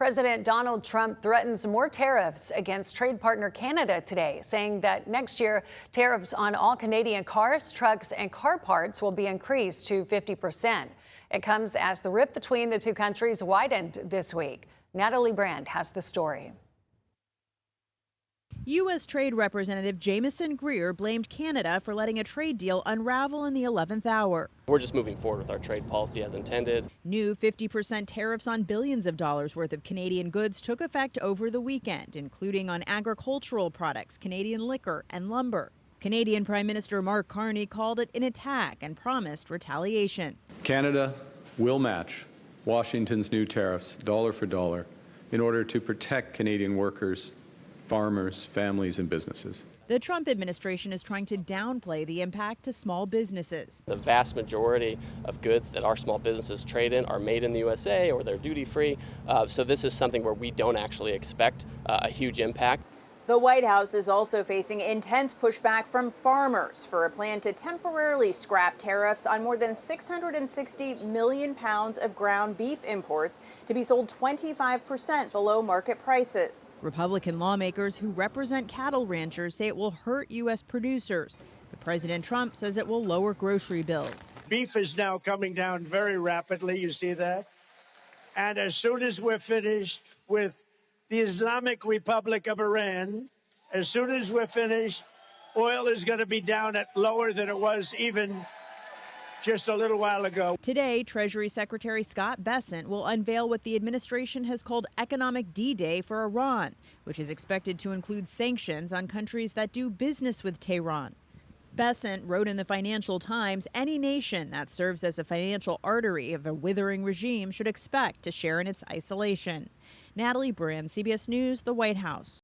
President Donald Trump threatens more tariffs against trade partner Canada today, saying that next year tariffs on all Canadian cars, trucks, and car parts will be increased to 50%. It comes as the rift between the two countries widened this week. Natalie Brand has the story. U.S. Trade Representative Jamieson Greer blamed Canada for letting a trade deal unravel in the 11th hour. We're just moving forward with our trade policy as intended. New 50% tariffs on billions of dollars worth of Canadian goods took effect over the weekend, including on agricultural products, Canadian liquor, and lumber. Canadian Prime Minister Mark Carney called it an attack and promised retaliation. Canada will match Washington's new tariffs dollar for dollar in order to protect Canadian workers, farmers, families, and businesses. The Trump administration is trying to downplay the impact to small businesses. The vast majority of goods that our small businesses trade in are made in the USA or they're duty-free. So this is something where we don't actually expect a huge impact. The White House is also facing intense pushback from farmers for a plan to temporarily scrap tariffs on more than 660 million pounds of ground beef imports to be sold 25% below market prices. Republican lawmakers who represent cattle ranchers say it will hurt U.S. producers. But President Trump says it will lower grocery bills. Beef is now coming down very rapidly, you see that? And as soon as we're finished with the Islamic Republic of Iran, as soon as we're finished, oil is going to be down at lower than it was even just a little while ago. Today, Treasury Secretary Scott Bessent will unveil what the administration has called Economic D-Day for Iran, which is expected to include sanctions on countries that do business with Tehran. Bessent wrote in the Financial Times, any nation that serves as a financial artery of a withering regime should expect to share in its isolation. Natalie Brand, CBS News, the White House.